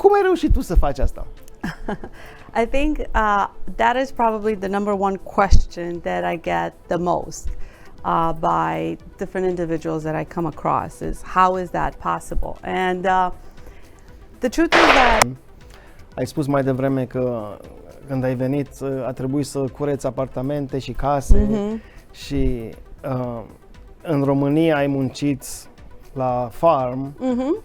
Cum ai reușit tu să faci asta? I think that is probably the number one question that I get the most by different individuals that I come across is how is that possible? And the truth is that... Ai spus mai devreme că când ai venit a trebuit să cureți apartamente și case și în România ai muncit la farm,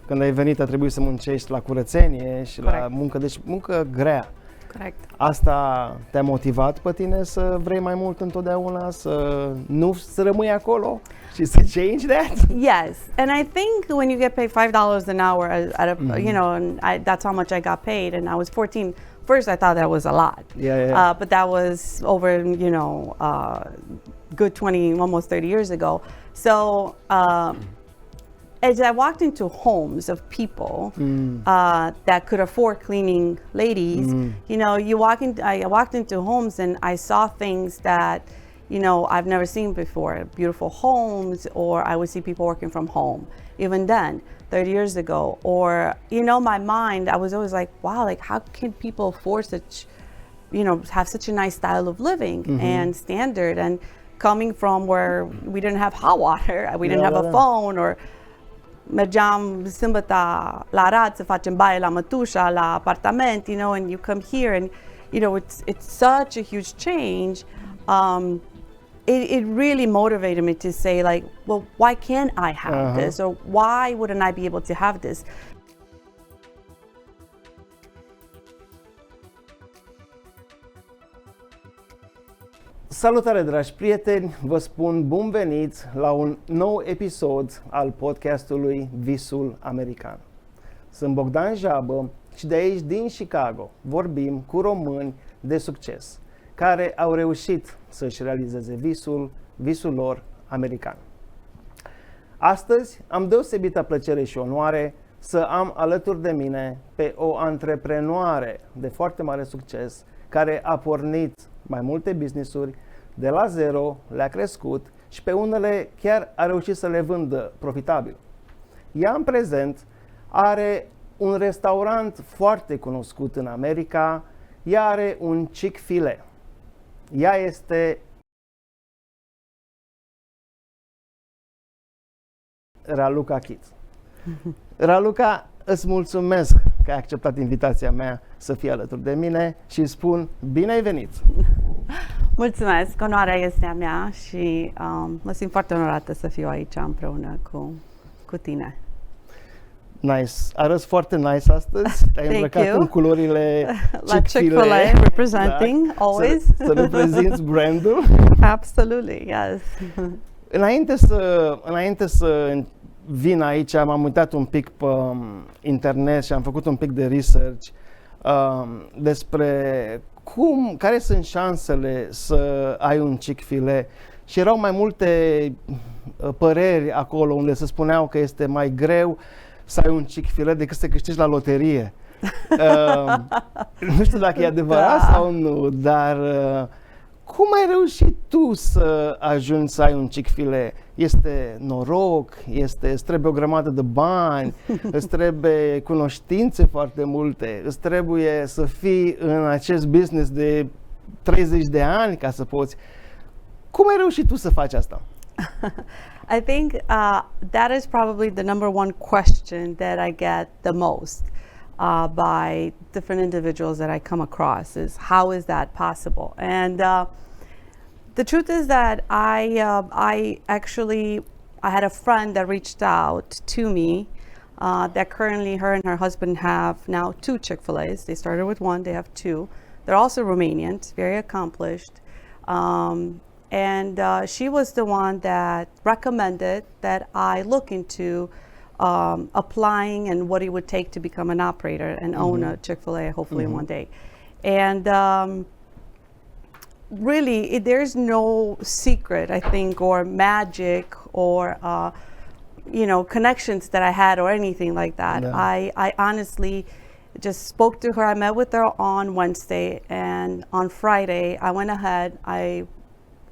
când ai venit a trebuit să muncești la curățenie și la muncă, deci muncă grea. Correct. Asta te-a motivat pe tine să vrei mai mult întotdeauna, să rămâi acolo și să change that? Yes, and I think when you get paid $5 an hour at a, you know, and that's how much I got paid, and I was 14. First, I thought that was a lot. Yeah. But that was over, you know, good 20, almost 30 years ago. So as I walked into homes of people that could afford cleaning ladies, you know, I walked into homes and I saw things that, you know, I've never seen before. Beautiful homes, or I would see people working from home. Even then, 30 years ago, or, you know, my mind, I was always like, wow, like how can people afford such, you know, have such a nice style of living and standard, and coming from where we didn't have hot water, we didn't have a phone, or mergeam sâmbătă la Arad să facem baie la mătușa, la apartament, you know, and you come here and, you know, it's such a huge change. It really motivated me to say, like, well, why can't I have this? Or why wouldn't I be able to have this? Salutare, dragi prieteni! Vă spun bun venit la un nou episod al podcastului Visul American. Sunt Bogdan Jabă și de aici, din Chicago, vorbim cu români de succes care au reușit să-și realizeze visul lor american. Astăzi am deosebită plăcere și onoare să am alături de mine pe o antreprenioare de foarte mare succes care a pornit mai multe business-uri de la zero, le-a crescut și pe unele chiar a reușit să le vândă profitabil. Ea în prezent are un restaurant foarte cunoscut în America, ea are un Chick-fil-A. Ea este Raluca Chit. Raluca, îți mulțumesc că ai acceptat invitația mea să fii alături de mine și îți spun bine ai venit! Mulțumesc, onoarea este a mea și mă simt foarte onorată să fiu aici împreună cu tine. Nice. Arăți foarte nice astăzi. Te-ai îmbrăcat în culorile Chick-fil-A, representing, always. Să reprezinți brandul. Absolutely, yes. Înainte să vin aici, m-am uitat un pic pe internet și am făcut un pic de research despre care sunt șansele să ai un Chick-fil-A. Și erau mai multe păreri acolo unde se spuneau că este mai greu să ai un Chick-fil-A decât să câștigi la loterie. Nu știu dacă e adevărat sau nu, dar cum ai reușit tu să ajungi să ai un Chick-fil-A? Este noroc? Îți trebuie o grămadă de bani? Îți trebuie cunoștințe foarte multe? Îți trebuie să fii în acest business de 30 de ani ca să poți? Cum ai reușit tu să faci asta? I think that is probably the number one question that I get the most by different individuals that I come across is how is that possible? And the truth is that I had a friend that reached out to me that currently her and her husband have now 2 Chick-fil-A's. They started with 1, they have 2. They're also Romanians, very accomplished. And she was the one that recommended that I look into applying and what it would take to become an operator and own a Chick-fil-A, hopefully one day. And really, there's no secret, I think, or magic or you know, connections that I had or anything like that. No. I honestly just spoke to her. I met with her on Wednesday, and on Friday I went ahead, I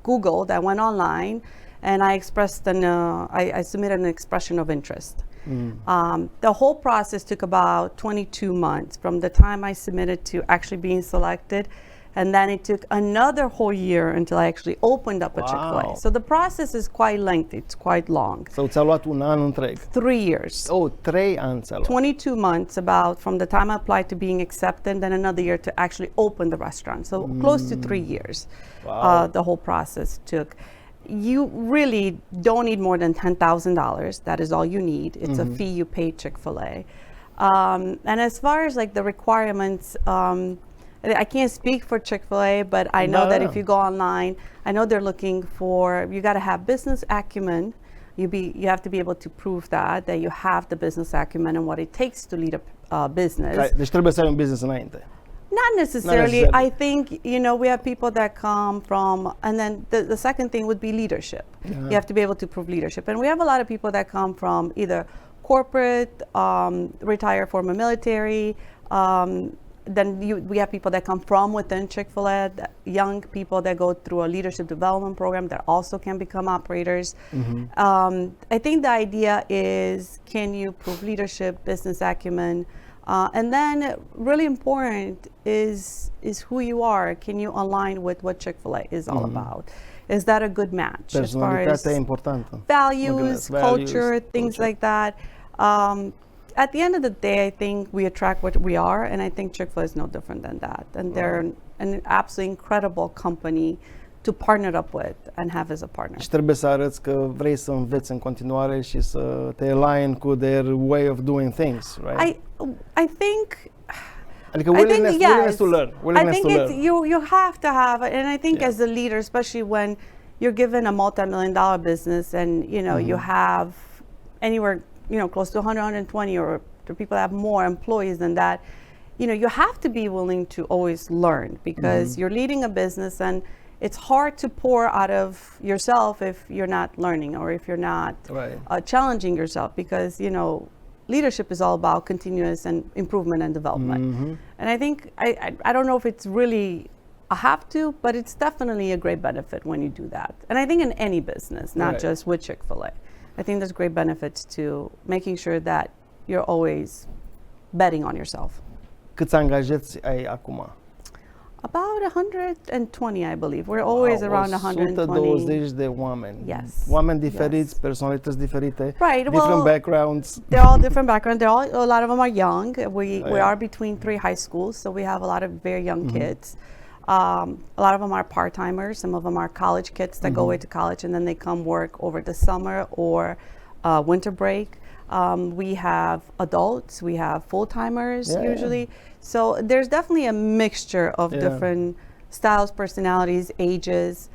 Googled, I went online, and I expressed I submitted an expression of interest. The whole process took about 22 months from the time I submitted to actually being selected. And then it took another whole year until I actually opened up a Chick-fil-A. So the process is quite lengthy, it's quite long. So ți-a luat un an întreg. 3 years. Oh, 3 ani ți-a luat. 22 months about from the time I applied to being accepted, then another year to actually open the restaurant. So close to 3 years. Wow. The whole process took. You really don't need more than $10,000. That is all you need. It's a fee you pay Chick-fil-A. And as far as like the requirements, I can't speak for Chick-fil-A, but I know that if you go online, I know they're looking for, you got to have business acumen. You have to be able to prove that you have the business acumen and what it takes to lead a business. Deci trebuie să ai un business înainte. Not necessarily. I think, we have people that come from, and then the second thing would be leadership. You have to be able to prove leadership. And we have a lot of people that come from either corporate, retired former military, then we have people that come from within Chick-fil-A, young people that go through a leadership development program that also can become operators. I think the idea is, can you prove leadership, business acumen, and then really important is who you are. Can you align with what Chick-fil-A is all about? Is that a good match as far as values, culture, things like that? At the end of the day, I think we attract what we are, and I think Chick-fil-A is no different than that. And they're an absolutely incredible company to partner up with and have as a partner. Și trebuie să arăți că vrei să înveți în continuare și să te align cu their way of doing things, right? I think. Adică willingness to learn. I think you have to have, and I think as a leader, especially when you're given a multi-million-dollar business, and you have anywhere close to 100, 120, or to people that have more employees than that, you have to be willing to always learn, because you're leading a business, and it's hard to pour out of yourself if you're not learning or if you're not challenging yourself, because leadership is all about continuous and improvement and development. And I think I don't know if it's really a have to, but it's definitely a great benefit when you do that. And I think in any business, not just with Chick-fil-A, I think there's great benefits to making sure that you're always betting on yourself. Câți angajați ai acum? About 120, I believe. We're always around 120. 120 de oameni. Yes. Oameni diferiți, personalități diferite, right. different backgrounds. They're all different backgrounds. A lot of them are young. We are between 3 high schools, so we have a lot of very young kids. A lot of them are part-timers. Some of them are college kids that go away to college, and then they come work over the summer or winter break. We have adults, we have full-timers usually. So there's definitely a mixture of different styles, personalities, ages,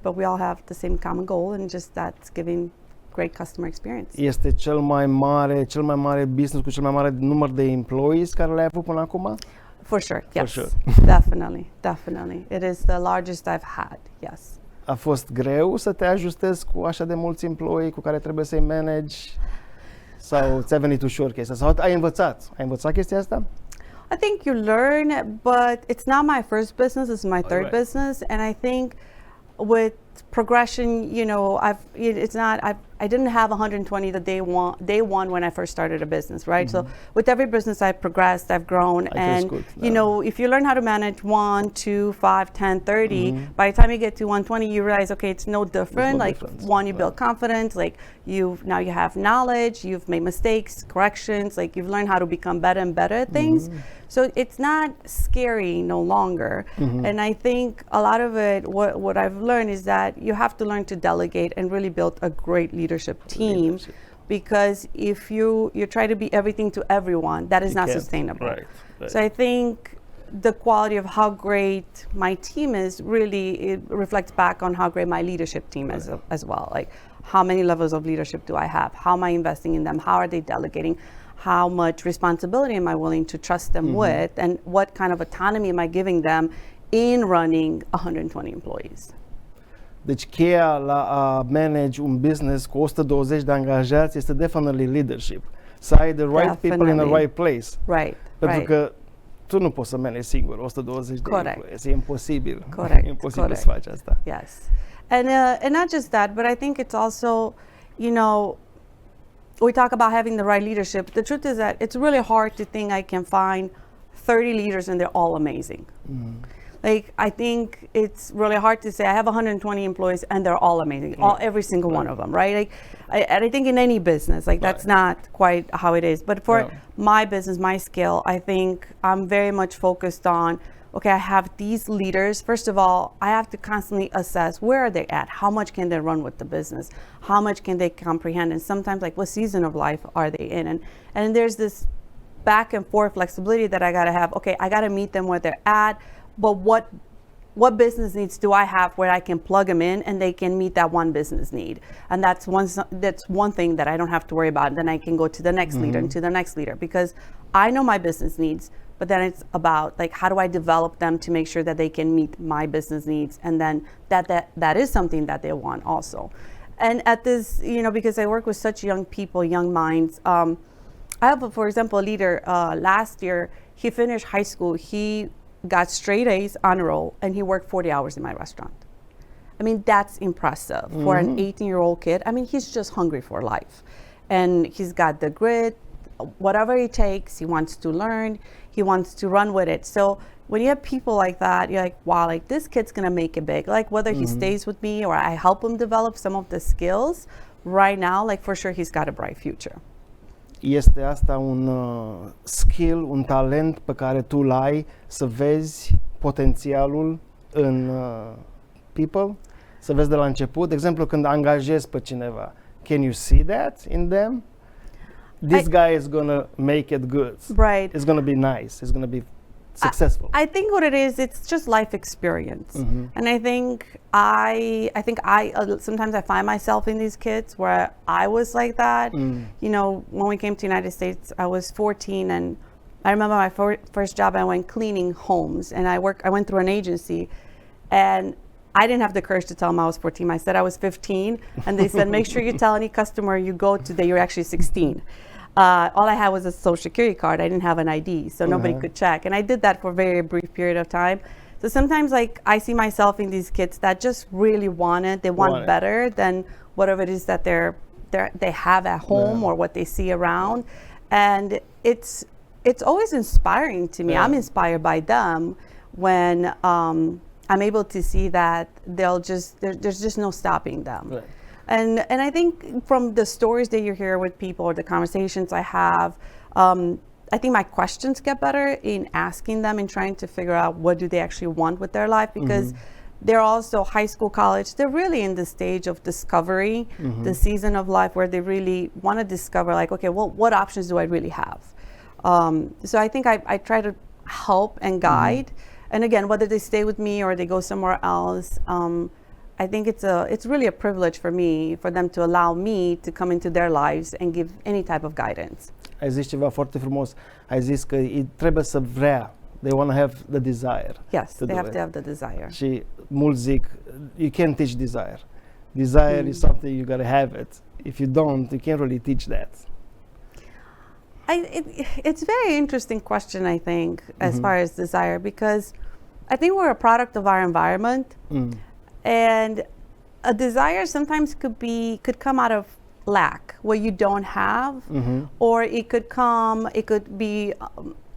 but we all have the same common goal, and just that's giving great customer experience. Este cel mai mare business cu cel mai mare număr de employees care le-ai avut până acum? For sure, yes. For sure. Definitely. It is the largest I've had, yes. A fost greu să te ajustezi cu așa de mulți employee cu care trebuie să-i manage? Sau ți-a venit ușor chestia? Sau ai învățat? Ai învățat chestia asta? I think you learn, but it's not my first business, it's my third business. And I think with progression, I didn't have 120 the day one when I first started a business, right? So with every business I've progressed, I've grown, and if you learn how to manage 1, 2, 5, 10, 30, by the time you get to 120, you realize, okay, it's no different. You build confidence, you have knowledge, you've made mistakes, corrections, you've learned how to become better and better at things. So it's not scary no longer. And I think a lot of it, what I've learned is that you have to learn to delegate and really build a great leadership team, because if you try to be everything to everyone, that is not sustainable. Right. So I think the quality of how great my team is it reflects back on how great my leadership team is as well. How many levels of leadership do I have? How am I investing in them? How are they delegating? How much responsibility am I willing to trust them with? And what kind of autonomy am I giving them in running 120 employees? Deci cheia la a manage un business cu 120 de angajați este definitely leadership. Să ai the right people in the right place. Right. Pentru că tu nu poți să manage singur 120 de employees. E imposibil. Correct. E imposibil să faci asta. Yes. And not just that, but I think it's also, we talk about having the right leadership. The truth is that it's really hard to think I can find 30 leaders and they're all amazing. Like, I think it's really hard to say I have 120 employees and they're all amazing, every single one of them, right? Like, I think in any business, like that's not quite how it is. But for my business, my scale, I think I'm very much focused on, okay, I have these leaders. First of all, I have to constantly assess where are they at? How much can they run with the business? How much can they comprehend? And sometimes, like, what season of life are they in? And there's this back and forth flexibility that I gotta have. Okay, I gotta meet them where they're at, but what business needs do I have where I can plug them in and they can meet that one business need? And that's one thing that I don't have to worry about. Then I can go to the next leader and to the next leader, because I know my business needs, but then it's about, like, how do I develop them to make sure that they can meet my business needs, and then that is something that they want also. And at this, because I work with such young people, young minds, I have, for example, a leader last year. He finished high school. He got straight A's on a roll, and he worked 40 hours in my restaurant. I mean, that's impressive for an 18-year-old kid. I mean, he's just hungry for life, and he's got the grit. Whatever it takes, he wants to learn. He wants to run with it. So when you have people like that, you're like, wow, like, this kid's gonna make it big. Like, whether he stays with me or I help him develop some of the skills right now, like, for sure he's got a bright future. Este asta un skill, un talent pe care tu l-ai, să vezi potențialul în people, să vezi de la început. De exemplu, când angajezi pe cineva, can you see that in them? This guy is gonna make it good. Right. It's gonna be nice. It's gonna be successful. I think what it is, it's just life experience. And I think I sometimes I find myself in these kids where I was like that. When we came to the United States, I was 14, and I remember my first job, I went cleaning homes, and I went through an agency, and I didn't have the courage to tell them I was 14. I said I was 15, and they said, make sure you tell any customer you go to that you're actually 16. All I had was a social security card. I didn't have an ID, so nobody could check. And I did that for a very brief period of time. So sometimes, like, I see myself in these kids that just really want it. They want better than whatever it is that they have at home or what they see around. And it's always inspiring to me. I'm inspired by them when I'm able to see that there's just no stopping them. Right. And I think from the stories that you hear with people or the conversations I have, I think my questions get better in asking them and trying to figure out what do they actually want with their life, because they're also high school, college. They're really in the stage of discovery, the season of life where they really want to discover, like, okay, well, what options do I really have? So I think I try to help and guide. And again, whether they stay with me or they go somewhere else, I think it's really a privilege for me, for them to allow me to come into their lives and give any type of guidance. Ai zis ceva foarte frumos. Ai zis că trebuie să vrea. They want to have the desire. Yes, they have to have the desire. Și mulți zic, you can't teach desire. Desire is something you got to have it. If you don't, you can't really teach that. It's a very interesting question, I think, as far as desire, because I think we're a product of our environment. And a desire sometimes could come out of lack, what you don't have, or it could be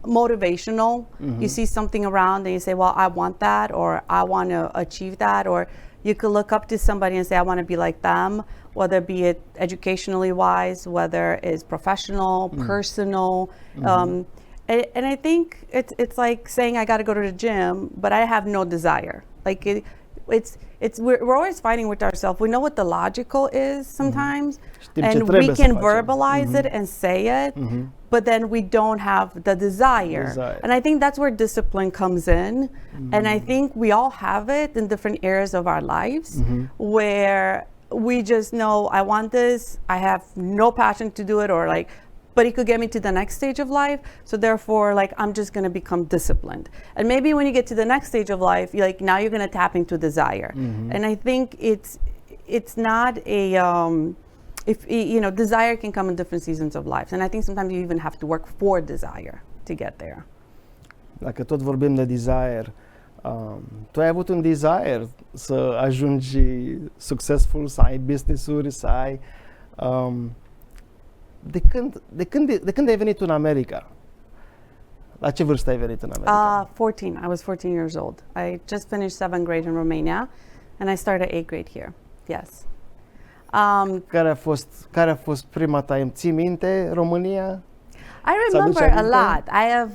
motivational. You see something around and you say, well, I want that, or I want to achieve that, or you could look up to somebody and say, I want to be like them, whether be it educationally wise, whether it's professional, personal. And I think it's like saying I got to go to the gym, but I have no desire. Like we're always fighting with ourselves. We know what the logical is sometimes, and we can verbalize it and say it, but then we don't have the desire. And I think that's where discipline comes in. And I think we all have it in different areas of our lives, where we just know, I want this, I have no passion to do it, or like, but it could get me to the next stage of life. So therefore, like, I'm just going to become disciplined. And maybe when you get to the next stage of life, now you're going to tap into desire. And I think it's not a, desire can come in different seasons of life. And I think sometimes you even have to work for desire to get there. Dacă tot vorbim de desire, tu ai avut un desire să ajungi successful, să ai business-uri, să ai... de când ai venit în America? La ce vârstă ai venit în America? 14. I was 14 years old. I just finished 7th grade in Romania, and I started 8th grade here. Yes. Care a fost prima ta? Îmi ții minte România? I remember a lot. I have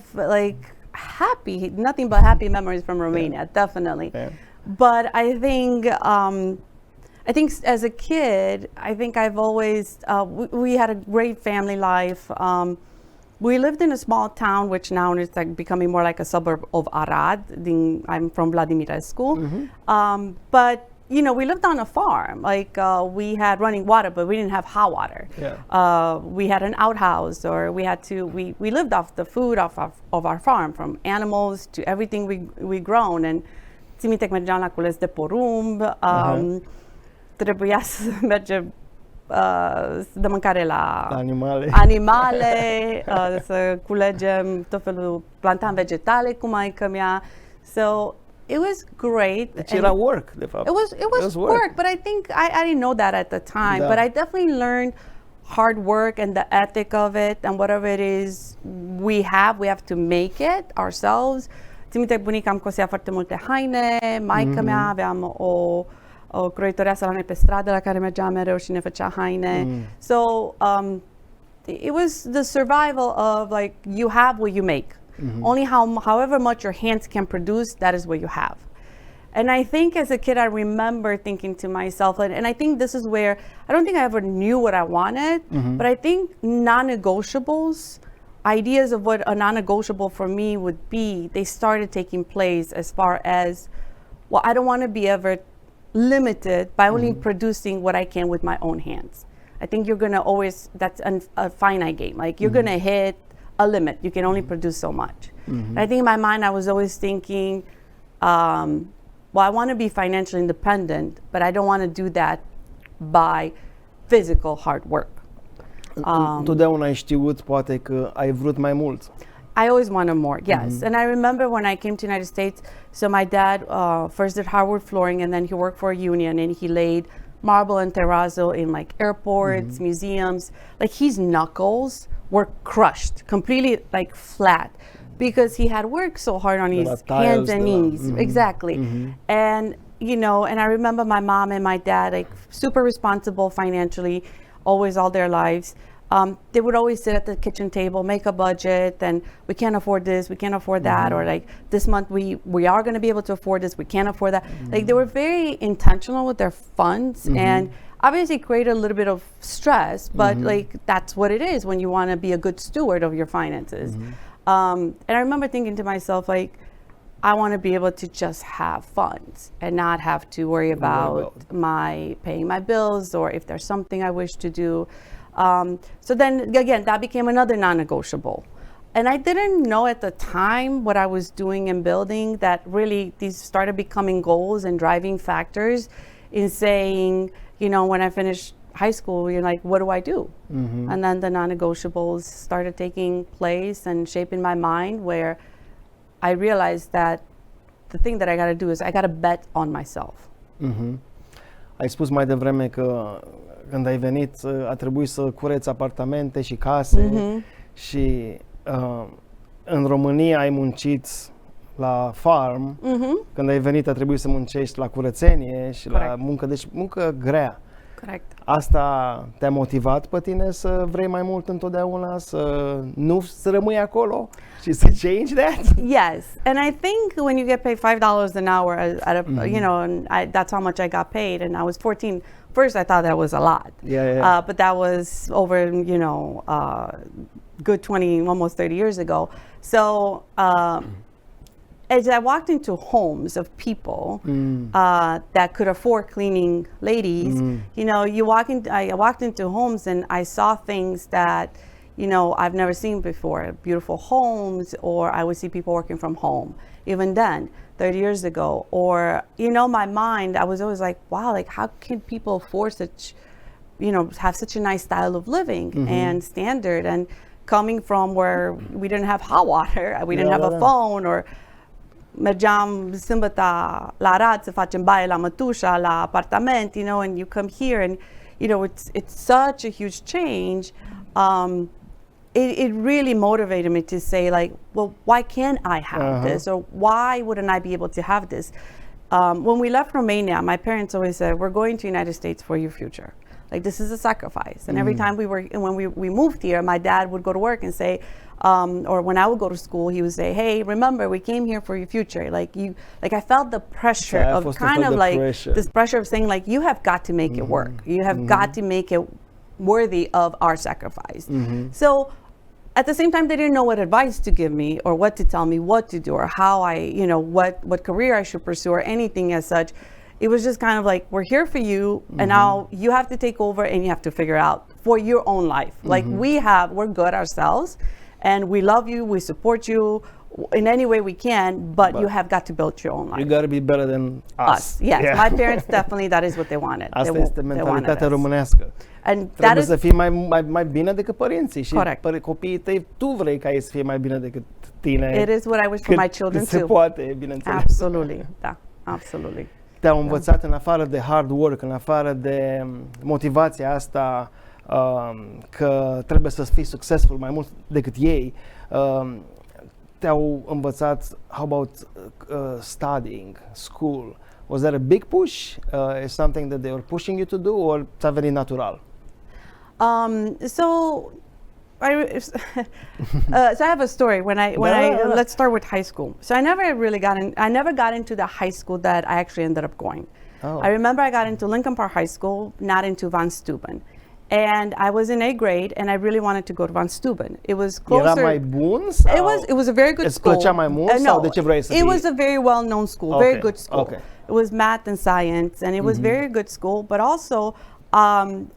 nothing but happy memories from Romania, definitely. Yeah. But I think as a kid, I think I've always, we had a great family life. We lived in a small town, which now is like becoming more like a suburb of Arad. I'm from Vladimirescu. Mm-hmm. But you know, we lived on a farm. Like we had running water, but we didn't have hot water. Yeah. We had an outhouse, or we lived off the food of our farm, from animals to everything we grown. And țin minte că mergeam la cules de porumb. Trebuia să mergem să dăm mâncare la animale, să culegem tot felul, plantam vegetale cu maică mea. So it was great. Deci era work, de fapt. It was work, but I think I didn't know that at the time. Da. But I definitely learned hard work and the ethic of it, and whatever it is we have to make it ourselves. Țin minte, bunica îmi cosea foarte multe haine, maică mea, aveam o croitoreasă la noi pe stradă la care mergeam mereu și ne făcea haine. So it was the survival of like, you have what you make. Only however much your hands can produce, that is what you have. And I think as a kid, I remember thinking to myself, and I think this is where, I don't think I ever knew what I wanted, but I think non-negotiables, ideas of what a non-negotiable for me would be, they started taking place as far as, well, I don't want to be ever limited by only producing what I can with my own hands. I think you're going to always, that's a finite game. Like you're going to hit a limit. You can only produce so much. And I think in my mind, I was always thinking, well, I want to be financially independent, but I don't want to do that by physical hard work. Totdeauna ai știut, poate, că ai vrut mai mult. I always wanted more, yes. And I remember when I came to the United States, so my dad first did hardwood flooring, and then he worked for a union, and he laid marble and terrazzo in like airports, museums. Like his knuckles were crushed, completely like flat, because he had worked so hard on his hands and knees. Exactly. And, you know, and I remember my mom and my dad, like super responsible financially, always all their lives. They would always sit at the kitchen table, make a budget, and we can't afford this, we can't afford that, or like this month we are going to be able to afford this, we can't afford that. Like they were very intentional with their funds, and obviously created a little bit of stress, but like that's what it is when you want to be a good steward of your finances. And I remember thinking to myself, like, I want to be able to just have funds and not have to worry about paying my bills, or if there's something I wish to do. So then again, that became another non-negotiable. And I didn't know at the time what I was doing and building, that really these started becoming goals and driving factors in saying, you know, when I finished high school, you're like, what do I do? And then the non-negotiables started taking place and shaping my mind, where I realized that the thing that I got to do is I got to bet on myself. Ai spus mai devreme că când ai venit a trebuit să cureți apartamente și case și în România ai muncit la farm, când ai venit a trebuit să muncești la curățenie și la muncă, deci muncă grea. Correct. Asta te-a motivat pe tine să vrei mai mult întotdeauna, să rămâi acolo și să change that? Yes, and I think when you get paid $5 an hour you know, and that's how much I got paid, and I was 14. First, I thought that was a lot. But that was over, you know, good 20, almost 30 years ago. So as I walked into homes of people that could afford cleaning ladies, you know, I walked into homes and I saw things that, you know, I've never seen before. Beautiful homes, or I would see people working from home. Even then, 30 years ago, or, you know, my mind, I was always like, wow, like how can people afford such, you know, have such a nice style of living and standard, and coming from where we didn't have hot water, we didn't have a phone, or mergeam sâmbătă la Arad să facem baie la mătușa, la apartament, you know, and you come here and, you know, it's such a huge change. it really motivated me to say, like, well, why can't I have this? Or why wouldn't I be able to have this? When we left Romania, my parents always said, we're going to the United States for your future. Like, this is a sacrifice. And every time when we moved here, my dad would go to work and say, or when I would go to school, he would say, hey, remember, we came here for your future. Like, I felt the pressure of kind of like this pressure of saying, like, you have got to make it work. You have got to make it worthy of our sacrifice. So at the same time, they didn't know what advice to give me or what to tell me what to do or how what career I should pursue or anything as such. It was just kind of like, we're here for you, and now you have to take over and you have to figure out for your own life. Like, we're good ourselves, and we love you, we support you in any way we can, but you have got to build your own life. You got to be better than us. Yes, my parents definitely, that is what they wanted. Asta este mentalitatea românească. And trebuie să fii mai bine decât părinții și copiii tăi, tu vrei ca ei să fie mai bine decât tine. It is what I wish for my children too. Se poate, bineînțeles. Absolutely, da, absolutely. Te-au învățat în afară de hard work, în afară de motivația asta că trebuie să fii successful mai mult decât ei, te-au învățat, how about studying, school? Was that a big push? Is something that they were pushing you to do, or ți-a venit natural? So I have a story. Let's start with high school. So I never got into the high school that I actually ended up going. Oh. I remember I got into Lincoln Park High School, not into Van Steuben. And I was in 8th grade, and I really wanted to go to Van Steuben. It was closer. Era mai bun sau it was a very good school. Îți plăcea mai mult sau de ce vrei să fii? It was a very well-known school, very good school. Okay. It was math and science, and it was very good school, but also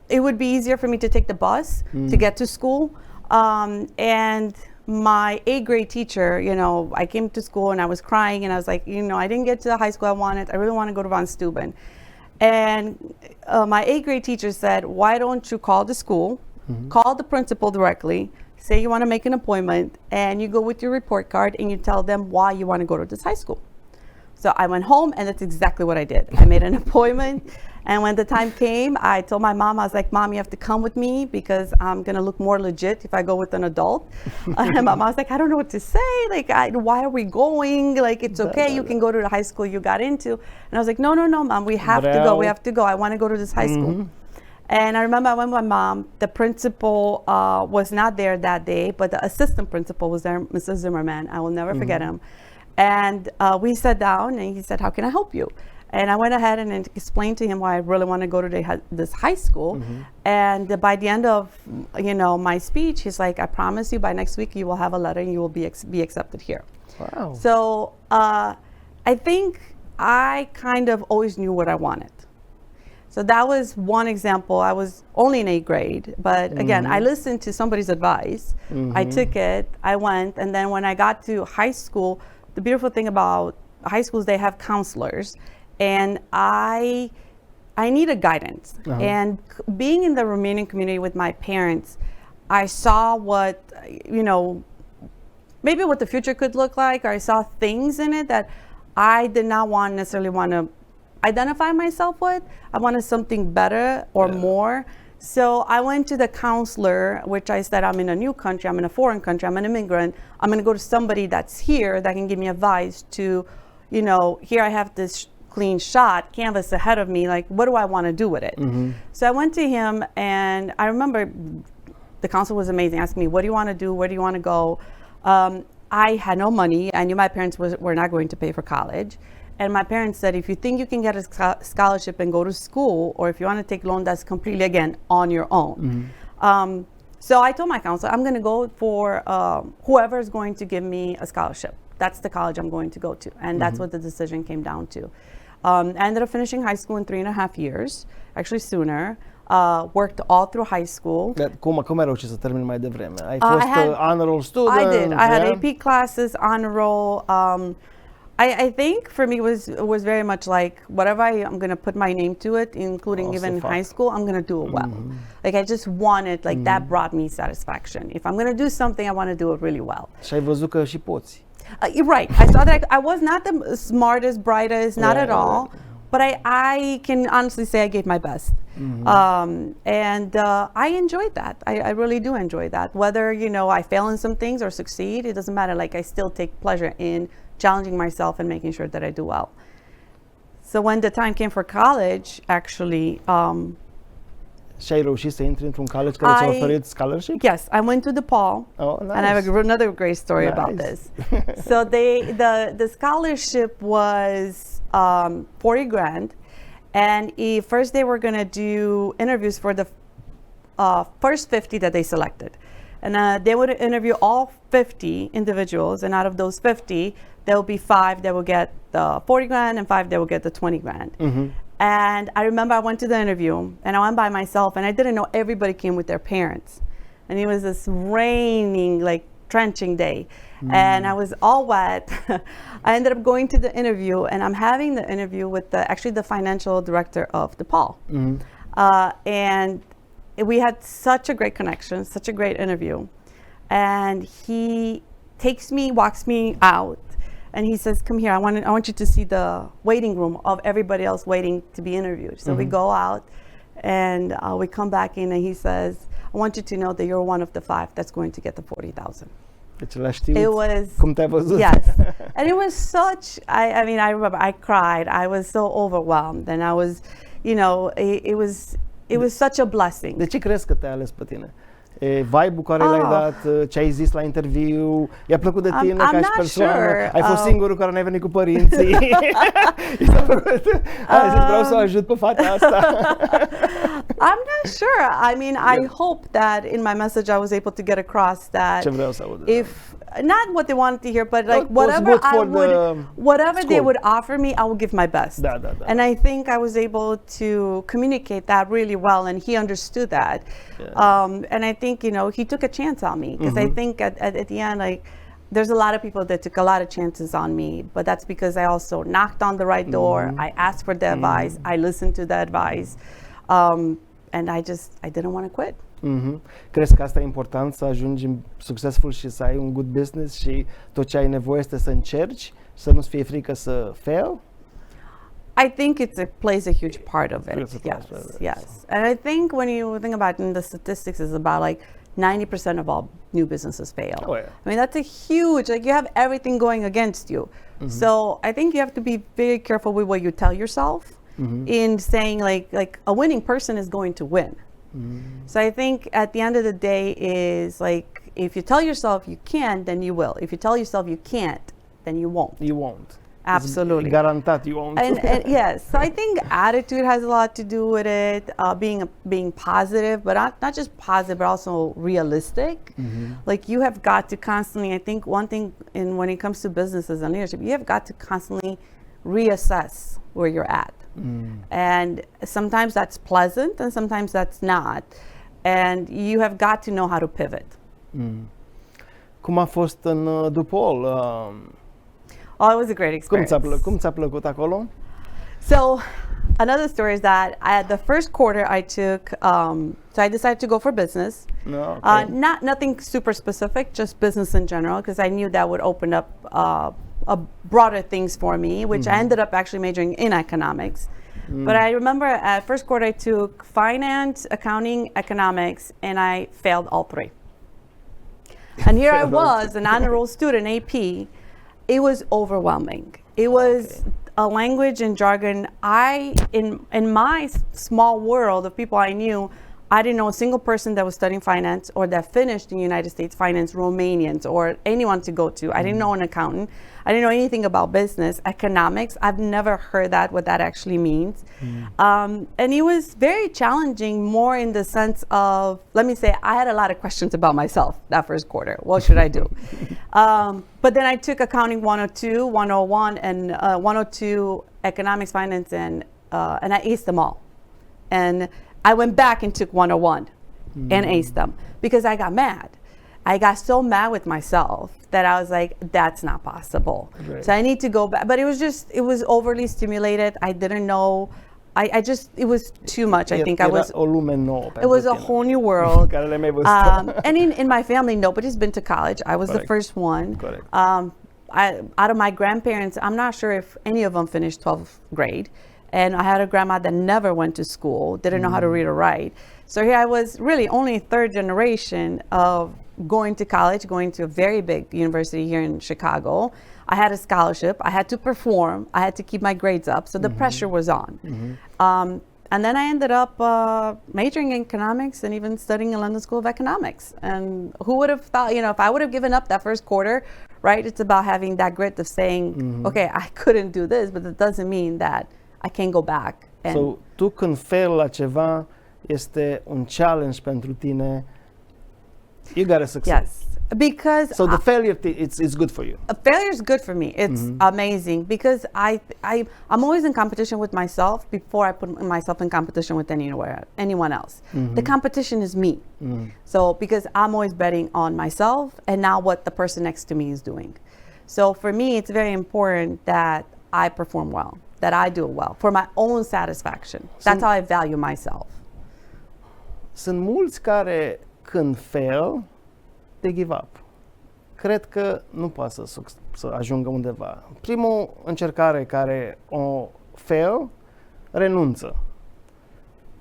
it would be easier for me to take the bus to get to school. And my 8th grade teacher, I came to school and I was crying, and I was like, I didn't get to the high school I wanted. I really want to go to Van Steuben. And my 8th grade teacher said, why don't you call the school, call the principal directly, say you want to make an appointment, and you go with your report card and you tell them why you want to go to this high school. So I went home, and that's exactly what I did. I made an appointment, and when the time came, I told my mom, I was like, Mom, you have to come with me because I'm going to look more legit if I go with an adult. And my mom was like, I don't know what to say. Like, why are we going? Like, it's okay. You can go to the high school you got into. And I was like, no, Mom, we have to go. We have to go. I want to go to this high school. And I remember I went with my mom. The principal was not there that day, but the assistant principal was there, Mrs. Zimmerman. I will never forget him. And we sat down, and he said, how can I help you? And I went ahead and explained to him why I really want to go to this high school. And by the end of my speech, he's like, I promise you by next week you will have a letter and you will be accepted here. Wow. So I think I kind of always knew what I wanted. So that was one example. I was only in 8th grade, but again, I listened to somebody's advice. I took it, I went, and then when I got to high school, the beautiful thing about high schools, they have counselors. And I needed guidance. And being in the Romanian community with my parents, I saw what, maybe what the future could look like, or I saw things in it that I did not necessarily want to identify myself with. I wanted something better or more. So I went to the counselor, which I said, I'm in a new country, I'm in a foreign country, I'm an immigrant. I'm going to go to somebody that's here that can give me advice to, here I have this clean shot canvas ahead of me, like, what do I want to do with it? So I went to him, and I remember the counselor was amazing, asking me, what do you want to do? Where do you want to go? I had no money. I knew my parents were not going to pay for college. And my parents said, if you think you can get a scholarship and go to school, or if you want to take a loan, that's completely, again, on your own. So I told my counselor, I'm going to go for whoever is going to give me a scholarship. That's the college I'm going to go to. And that's what the decision came down to. I ended up finishing high school in 3.5 years, actually sooner. Worked all through high school. Cum ai reușit să termini mai devreme? Ai fost honor roll student? I did. I had AP classes, honor roll. I think for me it was very much like whatever I'm going to put my name to it, including even in high school, I'm going to do it well. Like I just wanted, like that brought me satisfaction. If I'm going to do something, I want to do it really well. Și ai văzut că și poți. You're right. I saw that I was not the smartest, brightest, not at all. but I can honestly say I gave my best. And I enjoyed that. I really do enjoy that. Whether, I fail in some things or succeed, it doesn't matter. Like, I still take pleasure in challenging myself and making sure that I do well. So when the time came for college, actually... Și ai reușit să intri într-un college care ți-a oferit scholarship? Yes, I went to DePaul. Oh, nice. And I have another great story about this. So the scholarship was $40,000, and first they were going to do interviews for the first 50 that they selected, and they would interview all 50 individuals, and out of those 50, there will be 5 that will get the $40,000 and 5 that will get the $20,000. And I remember I went to the interview, and I went by myself, and I didn't know everybody came with their parents. And it was this raining, like, trenching day. And I was all wet. I ended up going to the interview, and I'm having the interview with the financial director of DePaul. And we had such a great connection, such a great interview. And he walks me out, and he says, "Come here, I want you to see the waiting room of everybody else waiting to be interviewed." So we go out, and we come back in, and he says, "I want you to know that you're one of the 5 that's going to get the $40,000. Deci l-a știut. It was, cum te-ai văzut. Yes. And it was such, I mean, I remember I cried. I was so overwhelmed, and I was, it was such a blessing. De ce crezi că te-a ales pe tine? Vibe-ul care l-ai dat, ce ai zis la interviu, i-a plăcut de tine ca și persoană, sure. ai fost singurul care n-ai venit cu părinții. Vreau să o ajut pe fata asta. I'm not sure. I mean, I hope that in my message I was able to get across that Ce vreau să aud. not what they wanted to hear, but like whatever they would offer me, I would give my best. Da. And I think I was able to communicate that really well, and he understood that. And I think, he took a chance on me, because I think at the end, like, there's a lot of people that took a lot of chances on me, but that's because I also knocked on the right door. I asked for the advice. I listened to the advice. And I didn't want to quit. Crezi că asta e important, să ajungi succesful și să ai un good business și tot ce ai nevoie este să încerci, să nu-ți fie frică să fail? I think it plays a huge part of it. Yes. And I think when you think about it, in the statistics, is about like 90% of all new businesses fail. Oh, yeah. I mean, that's a huge, like, you have everything going against you. So I think you have to be very careful with what you tell yourself. In saying like a winning person is going to win. So I think at the end of the day is like, if you tell yourself you can, then you will. If you tell yourself you can't, then you won't. You won't. Absolutely. Garantat you won't. And yes, so I think attitude has a lot to do with it. Being positive, but not just positive, but also realistic. Like, you have got to constantly, I think one thing when it comes to businesses and leadership, you have got to constantly reassess where you're at. And sometimes that's pleasant, and sometimes that's not. And you have got to know how to pivot. Cum a fost în DePaul? Oh, it was a great experience. Cum ți-a plăcut acolo? So, another story is that the first quarter I took, so I decided to go for business. Nothing super specific, just business in general, because I knew that would open up broader things for me, which I ended up actually majoring in economics. But I remember at first quarter I took finance, accounting, economics, and I failed all 3. And here I was, an honor roll student, AP. It was overwhelming. It was a language and jargon. In my small world of people I knew, I didn't know a single person that was studying finance or that finished in the United States finance, Romanians, or anyone to go to. I didn't know an accountant. I didn't know anything about business, economics. I've never heard what that actually means. And it was very challenging, more in the sense of, let me say, I had a lot of questions about myself that first quarter. What should I do? But then I took accounting 102, 101, and 102 economics, finance, and I aced them all. And I went back and took 101 and aced them, because I got mad. I got so mad with myself that I was like, that's not possible. Right. So I need to go back. But it was overly stimulated. I didn't know. It was too much. I think I was. O lume nouă. It was a whole new world. And in my family, nobody's been to college. I was the first one. Correct. Out of my grandparents, I'm not sure if any of them finished 12th grade. And I had a grandma that never went to school, didn't know how to read or write. So here I was really only third generation of going to college, going to a very big university here in Chicago. I had a scholarship. I had to perform. I had to keep my grades up. So the pressure was on. And then I ended up majoring in economics and even studying in London School of Economics. And who would have thought, you know, if I would have given up that first quarter, right? It's about having that grit of saying, okay, I couldn't do this, but that doesn't mean that I can go back. And So, tu când fail la ceva, este un challenge pentru tine. You gotta succeed. yes, because So the failure, it's good for you. a failure is good for me. It's amazing because I'm always in competition with myself before I put myself in competition with anyone else. The competition is me. So because I'm always betting on myself and now what the person next to me is doing. So for me, it's very important that I perform well, that I do it well for my own satisfaction. That's how I value myself. Sunt mulți care când fail, they give up. Cred că nu poate să ajungă undeva. Primul încercare care o fail, renunță.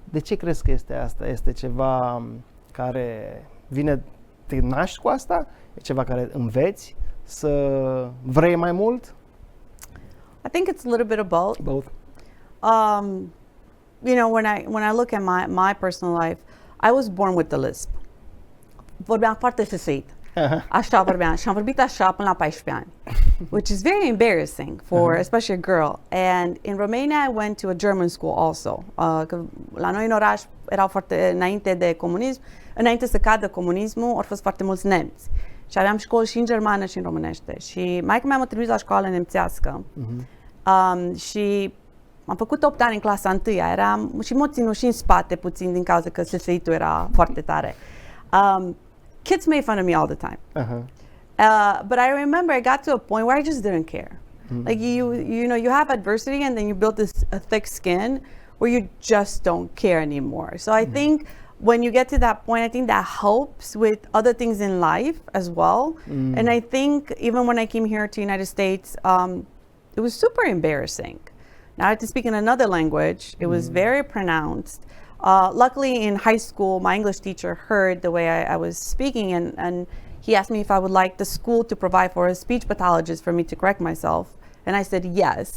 De ce crezi că este asta? Este ceva care vine, te naști cu asta? E ceva care înveți să vrei mai mult? I think it's a little bit of both. Both. You know, when I look at my personal life, I was born with the lisp. Vorbeam foarte susit. Așa vorbeam. Și am vorbit așa până la 14 ani. Which is very embarrassing for especially a girl. And in Romania I went to a German school also. Că la noi în oraș erau foarte înainte de comunism, înainte să cadă comunismul, au fost foarte mulți nemți. Și aveam școli și în germană și în românește. Și maica mea m-a trimis la școală nemțească. Și am făcut 8 ani în clasa 1, eram și m-a ținut și în spate puțin din cauza că SSI-ul era foarte tare. Kids made fun of me all the time. But I remember I got to a point where I just didn't care. Like you know, you have adversity and then you build a thick skin where you just don't care anymore. So I think when you get to that point, I think that helps with other things in life as well. And I think even when I came here to the United States, it was super embarrassing. Now I had to speak in another language. It was very pronounced. Luckily in high school, my English teacher heard the way I was speaking and he asked me if I would like the school to provide for a speech pathologist for me to correct myself. And I said yes.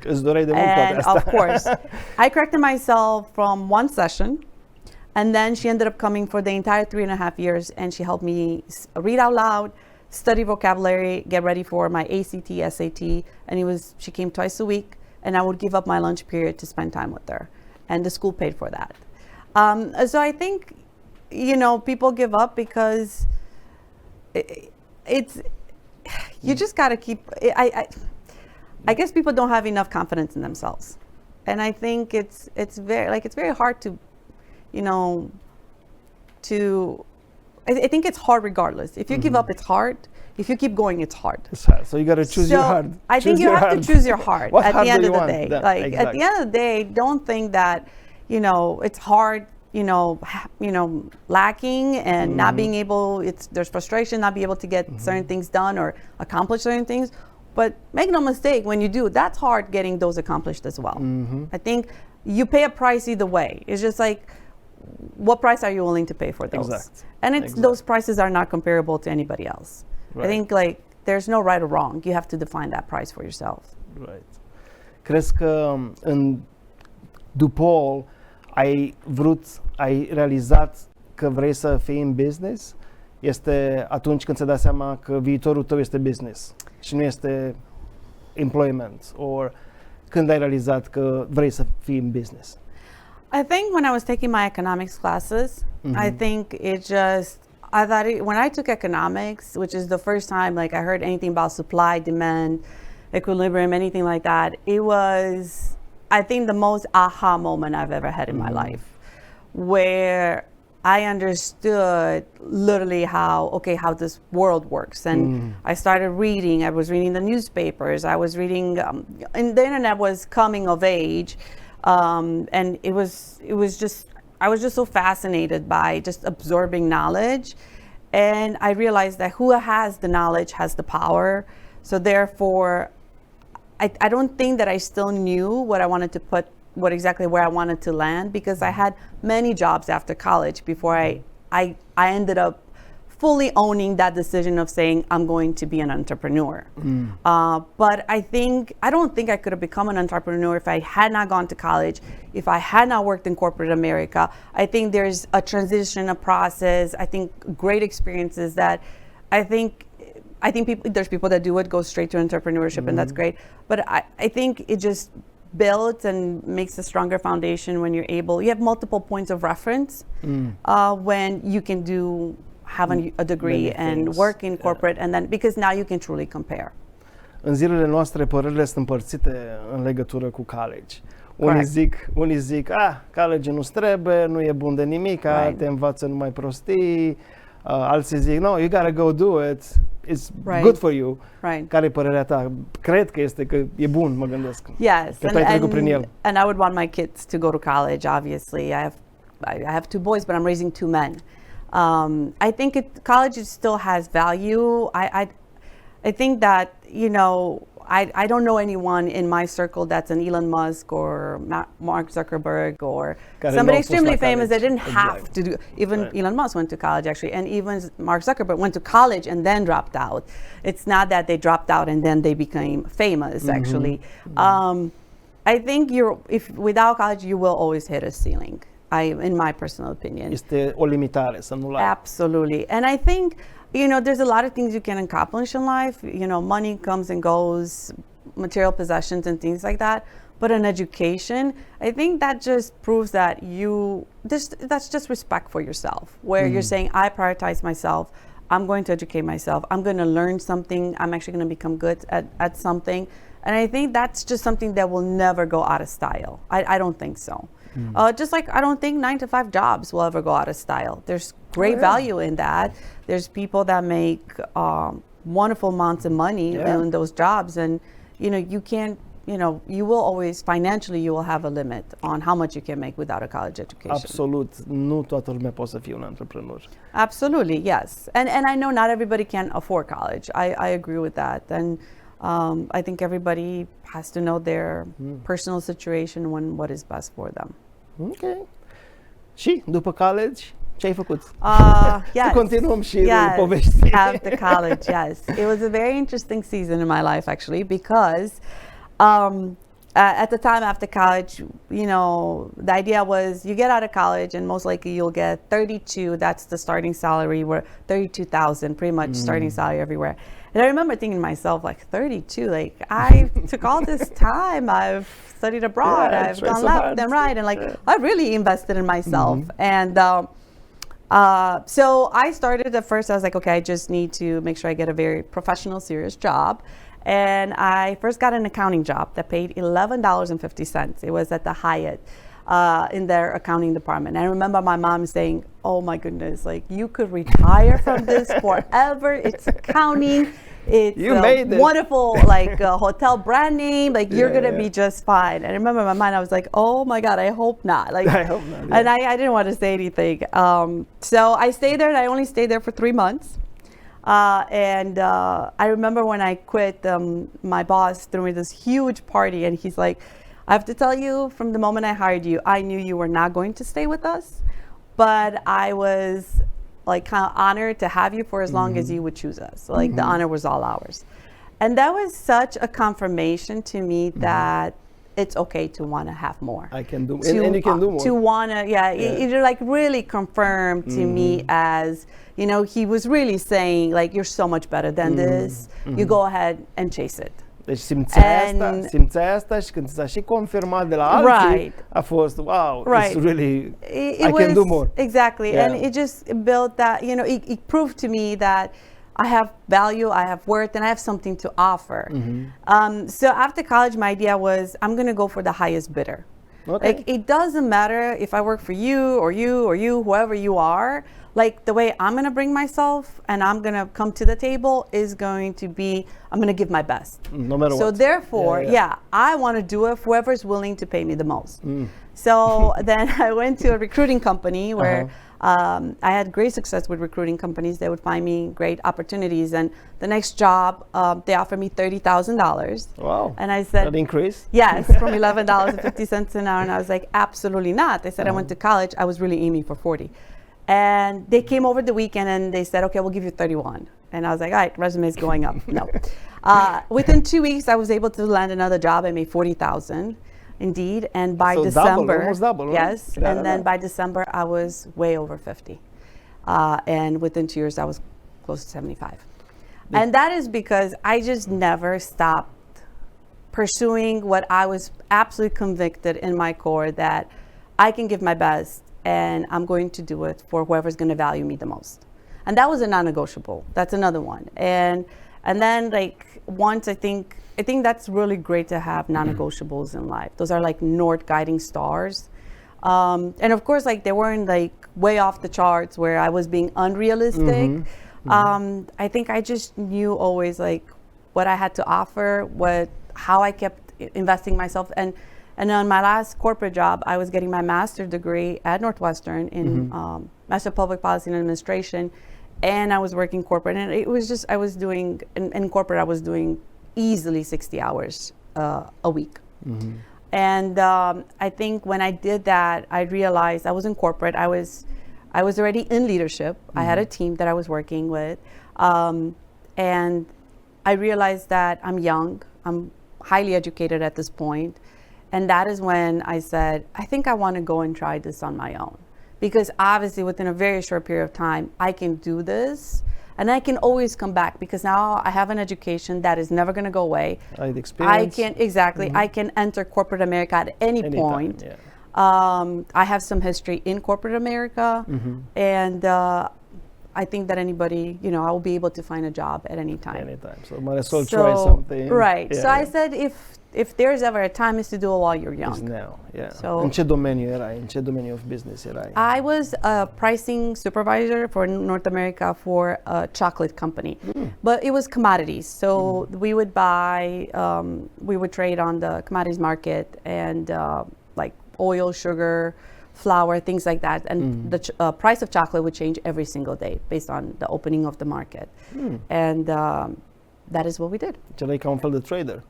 Îți doreai de mult poate And asta. of course, I corrected myself from one session. And then she ended up coming for the entire 3.5 years and she helped me read out loud, study vocabulary, get ready for my ACT, SAT. And she came twice a week and I would give up my lunch period to spend time with her. And the school paid for that. So I think, you know, people give up because you just got to keep, I guess people don't have enough confidence in themselves. And I think it's very hard to, you know, I think it's hard regardless. If you give up, it's hard. If you keep going, it's hard. It's hard. So you got to choose your heart. I think you have to choose your heart What at heart the end do of you the want? day. That- Like at the end of the day, don't think that, you know, it's hard, you know, lacking and not being able, there's frustration, not be able to get certain things done or accomplish certain things. But make no mistake, when you do, that's hard getting those accomplished as well. I think you pay a price either way. It's just like, what price are you willing to pay for those? Exact. And those prices are not comparable to anybody else. Right. I think like there's no right or wrong. You have to define that price for yourself. Right. Crezi că în după ai realizat că vrei să fii în business? Este atunci când ți-ai dat seama că viitorul tău este business și nu este employment? Or când ai realizat că vrei să fii în business? I think when I was taking my economics classes, I think I thought when I took economics, which is the first time like I heard anything about supply, demand, equilibrium, anything like that, it was, I think, the most aha moment I've ever had in my life, where I understood literally how this world works. And I started reading. I was reading the newspapers. I was reading, and the internet was coming of age. And it was just, I was just so fascinated by just absorbing knowledge. And I realized that who has the knowledge has the power. So therefore, I don't think that I still knew what I wanted to put, where I wanted to land, because I had many jobs after college before I ended up fully owning that decision of saying I'm going to be an entrepreneur. But I don't think I could have become an entrepreneur if I had not gone to college, if I had not worked in corporate America. I think there's a transition, a process, I think great experiences that I think there's people that do it, go straight to entrepreneurship, and that's great. But I think it just builds and makes a stronger foundation when you have multiple points of reference when you can have a degree and work in corporate, and then because now you can truly compare. În zilele noastre părerile sunt împărțite în legătură cu college. Unii zic, college nu trebuie, nu e bun de nimic, te învață numai prostii. Alții zic, no, you gotta go do it. It's good for you. Care e părerea ta? Cred că e bun, mă gândesc. Yes, că ai trecut prin el. And I would want my kids to go to college, obviously. I have 2 boys, but I'm raising 2 men. I think college still has value. I think that, I don't know anyone in my circle that's an Elon Musk or Mark Zuckerberg or somebody extremely famous that didn't have to do. Even Elon Musk went to college, actually, and even Mark Zuckerberg went to college and then dropped out. It's not that they dropped out and then they became famous, actually. I think without college, you will always hit a ceiling. In my personal opinion. Este o limitare să nu ai. Absolutely. And I think, there's a lot of things you can accomplish in life. Money comes and goes, material possessions and things like that. But in education, I think that just proves that that's just respect for yourself, where you're saying, I prioritize myself. I'm going to educate myself. I'm going to learn something. I'm actually going to become good at something. And I think that's just something that will never go out of style. I don't think so. Just like I don't think 9-to-5 jobs will ever go out of style. There's great value in that. There's people that make wonderful amounts of money in those jobs, and you can't. You will always financially you will have a limit on how much you can make without a college education. Absolut, nu toată lumea poate să fie un antreprenor. Absolutely, yes, and I know not everybody can afford college. I agree with that, and I think everybody has to know their personal situation and what is best for them. Ok. Și după college, ce ai făcut? Yes. Să continuăm și povești. After college, yes. It was a very interesting season in my life, actually, because at the time after college, the idea was you get out of college and most likely you'll get 32. That's the starting salary, where 32,000, pretty much starting salary everywhere. And I remember thinking to myself, like 32, like I took all this time, I've studied abroad, I've gone left and right, and I really invested in myself. And so I started at first, I was like, okay, I just need to make sure I get a very professional, serious job. And I first got an accounting job that paid $11.50. It was at the Hyatt in their accounting department. And I remember my mom saying, oh my goodness, like you could retire from this forever. It's accounting. It's a wonderful hotel brand name. Like you're going to be just fine. And I remember in my mind, I was like, oh my God, I hope not. Like, I hope not. Yeah. And I didn't want to say anything. So I stayed there, and I only stayed there for 3 months. I remember when I quit, my boss threw me this huge party, and he's like, I have to tell you, from the moment I hired you, I knew you were not going to stay with us, but I was kind of honored to have you for as long as you would choose us. So, the honor was all ours. And that was such a confirmation to me that it's okay to want to have more. I can do more. And you can do more. To want to, it really confirmed to me as, he was really saying, you're so much better than this. You go ahead and chase it. Deci simțeai asta și când ți-a și confirmat de la alții, a fost, wow, it's really, I can do more. Exactly, and it just built that, it proved to me that I have value, I have worth, and I have something to offer. So after college, my idea was I'm going to go for the highest bidder. Okay. It doesn't matter if I work for you or you, whoever you are. The way I'm going to bring myself and I'm going to come to the table is going to be, I'm going to give my best. No matter what. So therefore, I want to do it for whoever's willing to pay me the most. So then I went to a recruiting company where I had great success with recruiting companies. They would find me great opportunities. And the next job, they offered me $30,000. Wow. And I said, that increase? Yes, from $11.50 an hour. And I was like, absolutely not. They said, I went to college. I was really aiming for 40. And they came over the weekend and they said, okay, we'll give you 31. And I was like, all right, resume is going up. No. Within 2 weeks, I was able to land another job. I made $40,000. Indeed, and by December, almost double, right? Yes, and then by December I was way over 50, and within 2 years I was close to 75, and that is because I just never stopped pursuing what I was absolutely convicted in my core that I can give my best, and I'm going to do it for whoever's going to value me the most, and that was a non-negotiable. That's another one, and then like once I think that's really great to have non-negotiables in life. Those are like North guiding stars. And of course, like they weren't like way off the charts where I was being unrealistic. I think I just knew always like what I had to offer, how I kept investing myself. And on my last corporate job, I was getting my master's degree at Northwestern in Master of Public Policy and Administration. And I was working corporate. And it was just, I was doing, in corporate, I was doing easily 60 hours a week. And I think when I did that, I realized I was in corporate. I was already in leadership. I had a team that I was working with. And I realized that I'm young. I'm highly educated at this point. And that is when I said, I think I want to go and try this on my own. Because obviously within a very short period of time, I can do this. And I can always come back because now I have an education that is never going to go away. Experience. I can enter corporate America at any point. Yeah. I have some history in corporate America, and I think that anybody, I will be able to find a job at any time. Anytime. So might as well try something. Right. Yeah, so I said, if there's ever a time, is to do it while you're young. It's now, yeah. So, în ce domeniu erai? În ce domeniu of business erai? I was a pricing supervisor for North America for a chocolate company. But it was commodities. So we would buy, we would trade on the commodities market and like oil, sugar, flour, things like that. And the price of chocolate would change every single day based on the opening of the market. And that is what we did. Ce erai ca un fel de trader?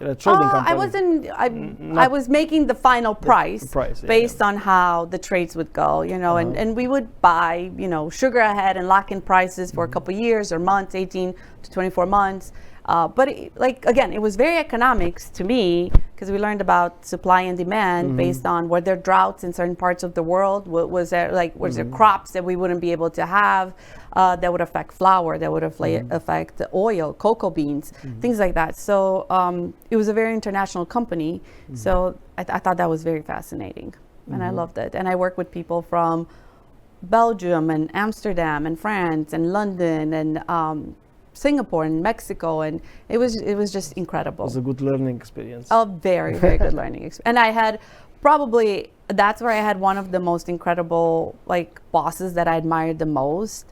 Era trading company. I wasn't. I was making the final price, based on how the trades would go, and we would buy, sugar ahead and lock in prices for a couple of years or months, 18 to 24 months. But it was very economics to me because we learned about supply and demand based on were there droughts in certain parts of the world? Was there crops that we wouldn't be able to have that would affect flour, that would affect the oil, cocoa beans, things like that. So it was a very international company. So I thought that was very fascinating, and I loved it. And I worked with people from Belgium and Amsterdam and France and London and Singapore and Mexico, and it was just incredible. It was a good learning experience. A very, very good learning experience. And I had that's where I had one of the most incredible bosses that I admired the most.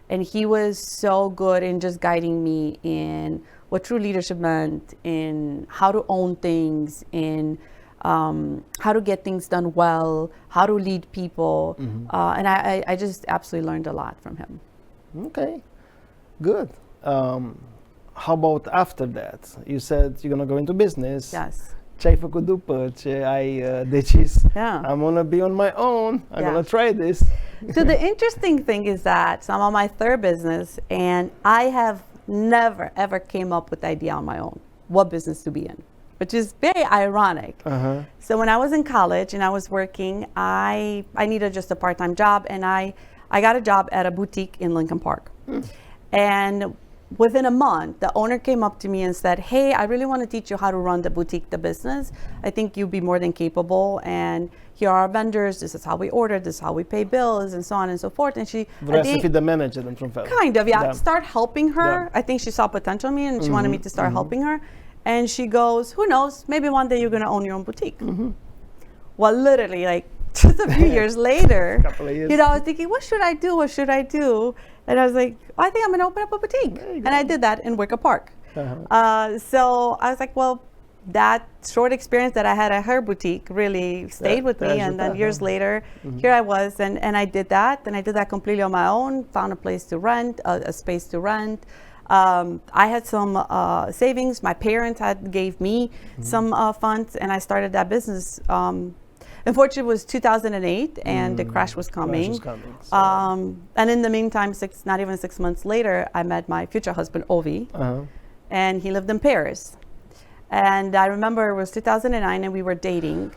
And he was so good in just guiding me in what true leadership meant, in how to own things, in how to get things done well, how to lead people. And I just absolutely learned a lot from him. Okay, good. How about after that? You said you're going to go into business. Yes. Ce ai făcut după ce ai decis, I'm going to be on my own, I'm going to try this? So the interesting thing is that I'm on my third business, and I have never, ever came up with the idea on my own, what business to be in, which is very ironic. So when I was in college and I was working, I needed just a part-time job, and I got a job at a boutique in Lincoln Park. And within a month, the owner came up to me and said, hey, I really want to teach you how to run the boutique, the business. I think you'd be more than capable. And here are our vendors. This is how we order. This is how we pay bills, and so on and so forth. And she... Vrea să fii the manager într-un fel. Kind of, yeah. Start helping her. I think she saw potential in me, and she wanted me to start helping her. And she goes, who knows, maybe one day you're going to own your own boutique. Well, literally, just a few years later, couple of years. I was thinking, what should I do? What should I do? And I was like, I think I'm going to open up a boutique. And I did that in Wicker Park. So I was like, well, that short experience that I had at her boutique really stayed with me. And then years later, here I was, and I did that. And I did that completely on my own, found a place to rent, a space to rent. I had some savings. My parents gave me some funds, and I started that business. Unfortunately, it was 2008, and the crash was coming. And in the meantime, not even 6 months later, I met my future husband, Ovi, and he lived in Paris. And I remember it was 2009, and we were dating,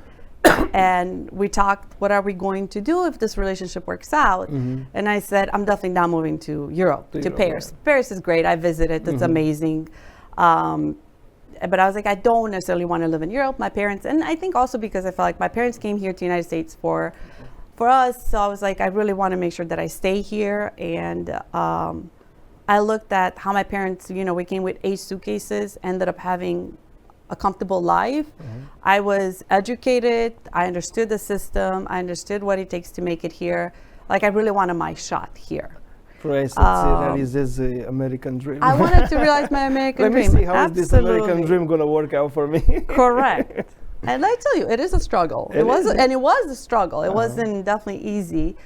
and we talked, what are we going to do if this relationship works out? And I said, I'm definitely not moving to Europe, to Paris. Yeah. Paris is great. I visited. It's amazing. But I was like, I don't necessarily want to live in Europe. My parents, and I think also because I felt like my parents came here to the United States for us. So I was like, I really want to make sure that I stay here. And I looked at how my parents, we came with 8 suitcases, ended up having a comfortable life. I was educated. I understood the system. I understood what it takes to make it here. Like, I really wanted my shot here. Realizez the American dream. I wanted to realize my American dream. Let me see how is this American dream going to work out for me. Correct. And I tell you, it is a struggle. It was a struggle. It wasn't definitely easy.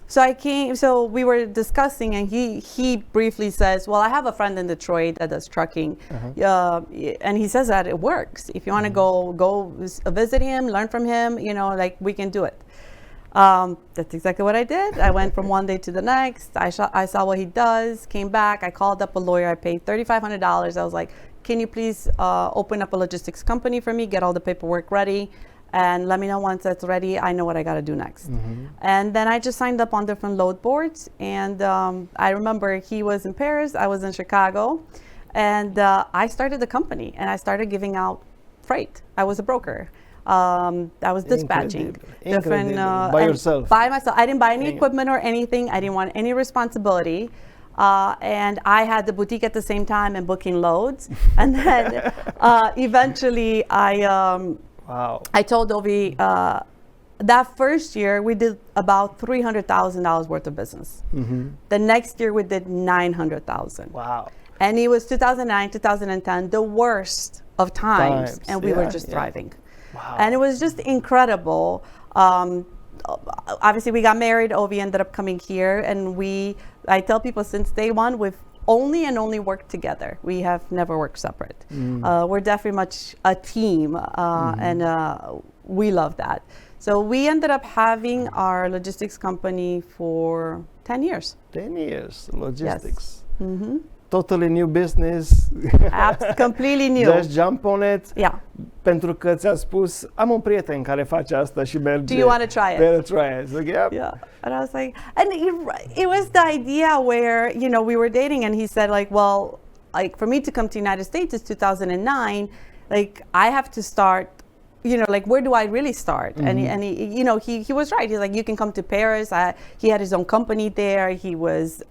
So we were discussing, and he briefly says, well, I have a friend in Detroit that does trucking. And he says that it works. If you want to go visit him, learn from him, like, we can do it. That's exactly what I did. I went from one day to the next. I saw what he does, came back. I called up a lawyer. I paid $3,500. I was like, can you please open up a logistics company for me, get all the paperwork ready, and let me know once that's ready. I know what I got to do next. And then I just signed up on different load boards. And I remember he was in Paris. I was in Chicago. And I started the company, and I started giving out freight. I was a broker. I was dispatching different by yourself. By myself. I didn't buy any equipment or anything. I didn't want any responsibility. And I had the boutique at the same time and booking loads. And then eventually I told Ovi, that first year we did about $300,000 worth of business. The next year we did $900,000. Wow. And it was 2009, 2010, the worst of times. And we were just thriving. Wow. And it was just incredible. Obviously, we got married. Ovi ended up coming here. And I tell people since day one, we've only worked together. We have never worked separate. We're definitely much a team. And we love that. So we ended up having our logistics company for 10 years. 10 years, logistics. Yes. Totally new business. Completely new. Just jump on it. Yeah. Pentru că ți-a spus, am un prieten care face asta și merge. Do you want to try it? Better try it. So, yeah. And I was like, and it was the idea where, we were dating, and he said, like, well, like, for me to come to the United States is 2009. Like, I have to start, like, where do I really start? And he was right. He's like, you can come to Paris. He had his own company there. He was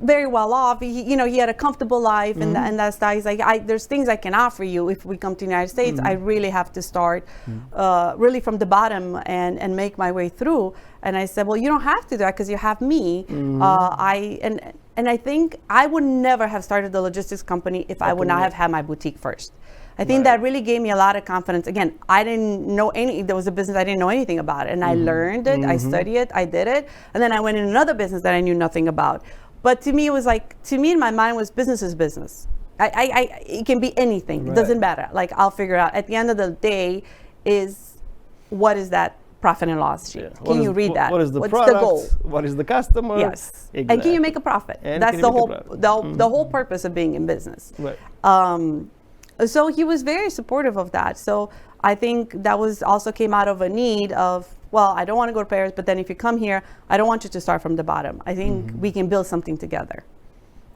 very well off. He had a comfortable life, and that style. He's like, there's things I can offer you if we come to the United States. I really have to start really from the bottom and make my way through. And I said, well, you don't have to do that because you have me. And I think I would never have started the logistics company if I would not have had my boutique first. I think that really gave me a lot of confidence. Again, I didn't know there was a business I didn't know anything about, and I learned it, I studied it, I did it, and then I went in another business that I knew nothing about. But to me, it was like, in my mind was business is business. It can be anything. It doesn't matter. Like, I'll figure it out. At the end of the day, what is that profit and loss sheet? Can you read that? What is the What's product? the goal? What is the customer? Yes. Exactly. And can you make a profit? That's the whole purpose of being in business. Right. So he was very supportive of that. So I think that also came out of a need of, well, I don't want to go to Paris, but then if you come here, I don't want you to start from the bottom. I think we can build something together.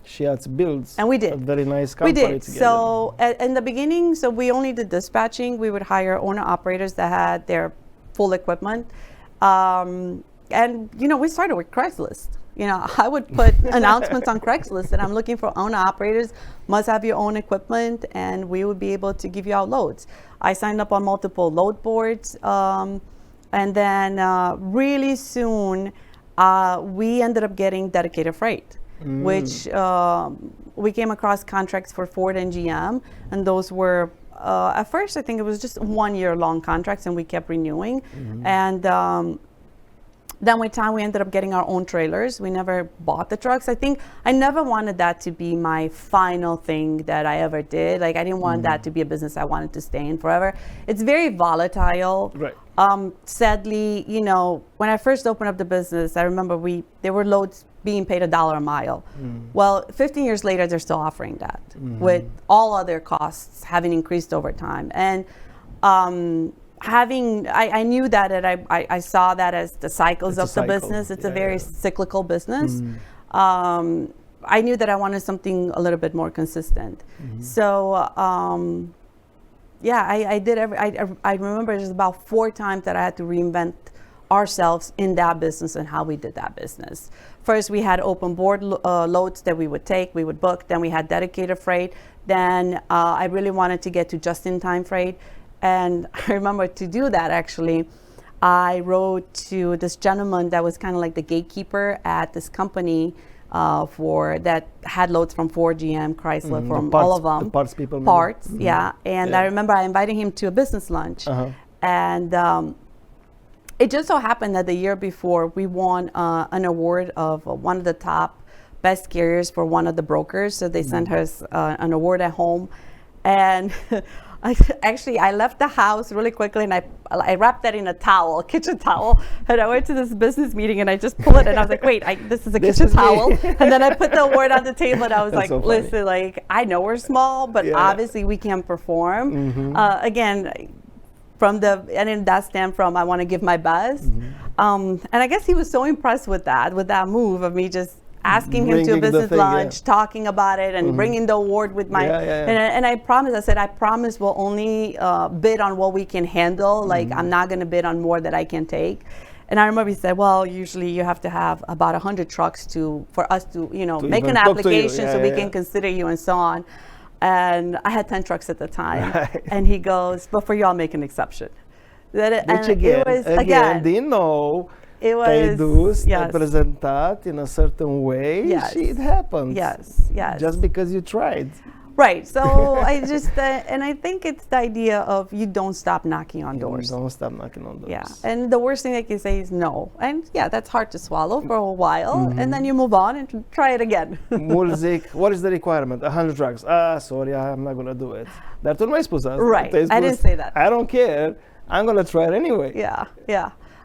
She has built and we did. A very nice company together. So in the beginning, we only did dispatching. We would hire owner-operators that had their full equipment. And, we started with Craigslist. I would put announcements on Craigslist that I'm looking for owner-operators, must have your own equipment, and we would be able to give you out loads. I signed up on multiple load boards. And then really soon, we ended up getting dedicated freight, which we came across contracts for Ford and GM, and those were at first I think it was just 1 year long contracts, and we kept renewing. And then with time we ended up getting our own trailers. We never bought the trucks. I think I never wanted that to be my final thing that I ever did. Like I didn't want that to be a business I wanted to stay in forever. It's very volatile. Right. Sadly, you know, when I first opened up the business, I remember there were loads being paid $1 a mile. Well, 15 years later, they're still offering that with all other costs having increased over time. And I knew that, and I saw that as the cycles of the business. It's a very cyclical business. I knew that I wanted something a little bit more consistent. So, I did I remember there's about 4 times that I had to reinvent ourselves in that business and how we did that business. First, we had open board loads that we would take, we would book. Then we had dedicated freight. Then I really wanted to get to just-in-time freight. And I remember to do that, actually, I wrote to this gentleman that was kind of like the gatekeeper at this company that had loads from Ford, GM, Chrysler, from parts, all of them. The parts people. Parts, yeah. And I remember I invited him to a business lunch. And it just so happened that the year before we won an award of one of the top best carriers for one of the brokers. So they sent us an award at home. And I left the house really quickly, and I wrapped that in a towel, a kitchen towel, and I went to this business meeting, and I just pulled it, and I was like, wait, this is a kitchen towel. And then I put the award on the table, and I was like, listen, like, I know we're small, but obviously we can perform. Again, and in that stemmed from, I want to give my best. And I guess he was so impressed with that move of me just asking him to a business lunch, talking about it, and bringing the award with my, and I promise we'll only bid on what we can handle. Like, I'm not going to bid on more that I can take. And I remember he said, well, usually you have to have about 100 trucks for us to, make an application so we can consider you and so on. And I had 10 trucks at the time. And he goes, but for you, I'll make an exception. Which again, didn't know. It was ai presentat in a certain way. It happens. Yes. Just because you tried. Right. So I just and I think it's the idea of you don't stop knocking on doors. Don't stop knocking on doors. Yeah. And the worst thing they can say is no. And that's hard to swallow for a while, and then you move on and try it again. Mulzic, what is the requirement? 100 trucks. Sorry, I'm not gonna do it. Dar tu nu mai spus asta. Right. I didn't say that. I don't care. I'm gonna try it anyway. Yeah.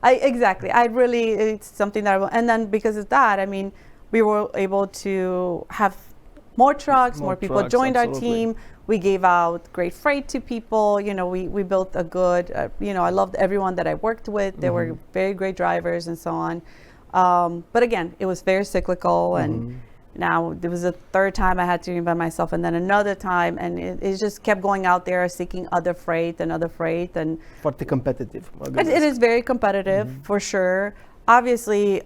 Exactly. It's something that and then because of that, I mean, we were able to have more trucks, more people joined our team. We gave out great freight to people. We built a good, I loved everyone that I worked with. They were very great drivers and so on. But again, it was very cyclical. And now there was a third time I had to reinvent myself, and then another time, and it just kept going out there seeking other freight. And foarte competitive. It is very competitive for sure. Obviously,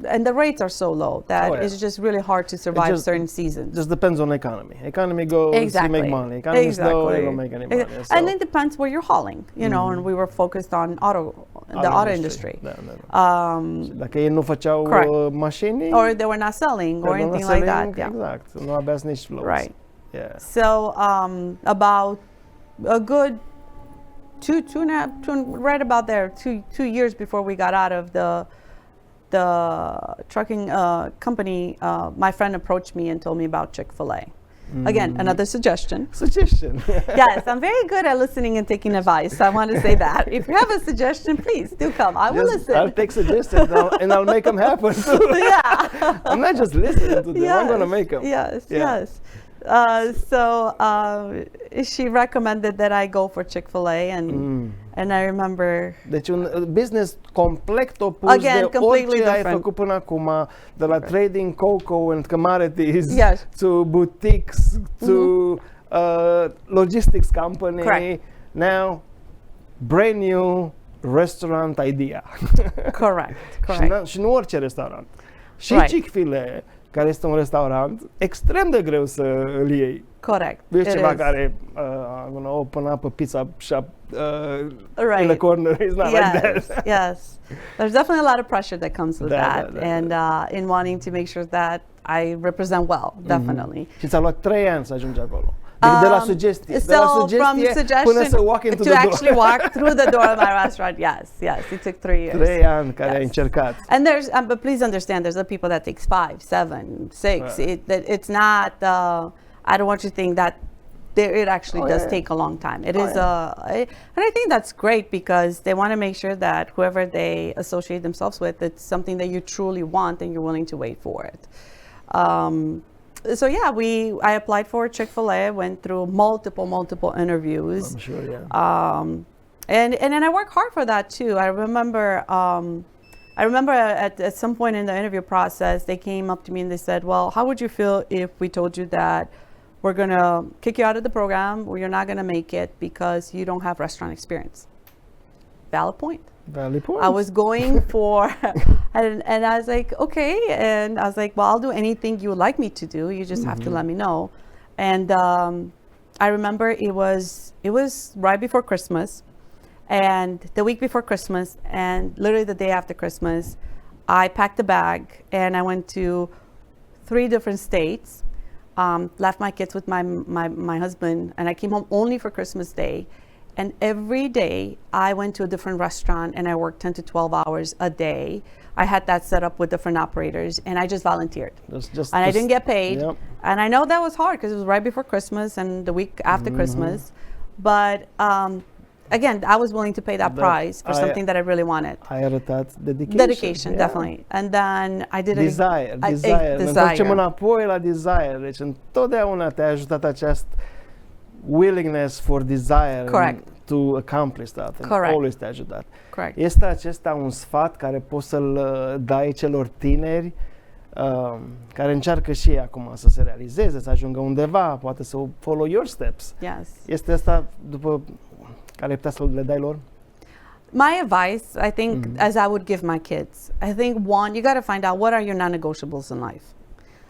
and the rates are so low that it's just really hard to survive certain seasons. Just depends on the economy. Economy goes, you make money. Economy slow, you don't make any money. And it depends where you're hauling, and we were focused on the auto industry. Dacă ei nu făceau mașini, or they were not selling or anything like that. Exact. Nu aveați nici flows. Right. Yeah. So about a good right about there, two years before we got out of the trucking company, my friend approached me and told me about Chick-fil-A. Again, another suggestion. Yes, I'm very good at listening and taking advice. I want to say that. If you have a suggestion, please do come. I will listen. I'll take suggestions and I'll make them happen too. Yeah. I'm not just listening to them. I'm going to make them. Yes. So she recommended that I go for Chick-fil-A, and I remember. Deci un business complet opus de orice ai făcut până acum, de la trading cocoa and commodities to boutiques to logistics company. Correct. Now, brand new restaurant idea. Correct. Și nu orice restaurant. Și Chick-fil-A, care este un restaurant extrem de greu să îl iei. Correct. Ești ceva care gonna open up a pizza shop in the corner. It's not like that. Yes. There's definitely a lot of pressure that comes with that. And in wanting to make sure that I represent well, definitely. Și ți-a luat 3 ani să ajungi acolo. De la sugestie. De la So from sugestie până să walk into to the door. actually walk through the door of my restaurant, yes, it took 3 years. 3 ani care ai încercat. And there's, but please understand, there's other people that takes 5, 7, 6. It's not. I don't want you to think that it actually does take a long time. It is and I think that's great because they want to make sure that whoever they associate themselves with, it's something that you truly want and you're willing to wait for it. So yeah, I applied for Chick-fil-A, went through multiple interviews. I'm sure, yeah. And then I worked hard for that too. I remember at some point in the interview process, they came up to me and they said, well, how would you feel if we told you that we're going to kick you out of the program or you're not going to make it because you don't have restaurant experience? Valid point. Valid point. I was going for, and I was like, okay. And I was like, well, I'll do anything you would like me to do. You just have to let me know. And I remember it was right before Christmas, and the week before Christmas, and literally the day after Christmas, I packed a bag and I went to 3 different states, left my kids with my husband, and I came home only for Christmas Day. And every day I went to a different restaurant and I worked 10 to 12 hours a day. I had that set up with different operators and I just volunteered. I didn't get paid. Yep. And I know that was hard because it was right before Christmas and the week after Christmas. But again, I was willing to pay that price for something that I really wanted. Ai arătat dedication. Dedication, definitely. And then I did desire. Ne întoarcem înapoi la desire. Deci întotdeauna te-a ajutat acest willingness for desire. Correct. To accomplish that. Correct. Always te-a ajutat. Correct. Este acesta un sfat care poți să-l dai celor tineri care încearcă și ei acum să se realizeze, să ajungă undeva, poate să follow your steps. Yes. Este asta după care ai putea să le dai lor? My advice, I think, as I would give my kids, I think one, you got to find out what are your non-negotiables in life.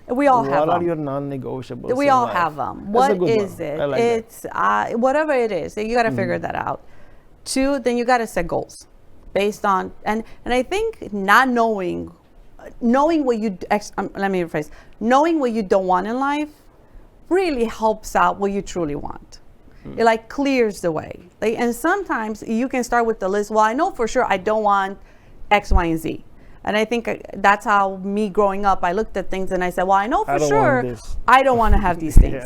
We all have them. What are your non-negotiables? We all have them. What is it? It's whatever it is. You got to figure that out. 2, then you got to set goals based on and I think not knowing what you let me rephrase. Knowing what you don't want in life really helps out what you truly want. It like clears the way. And sometimes you can start with the list. Well, I know for sure I don't want X, Y, and Z. And I think that's how me growing up, I looked at things and I said, well, I know for sure I don't want to have these things.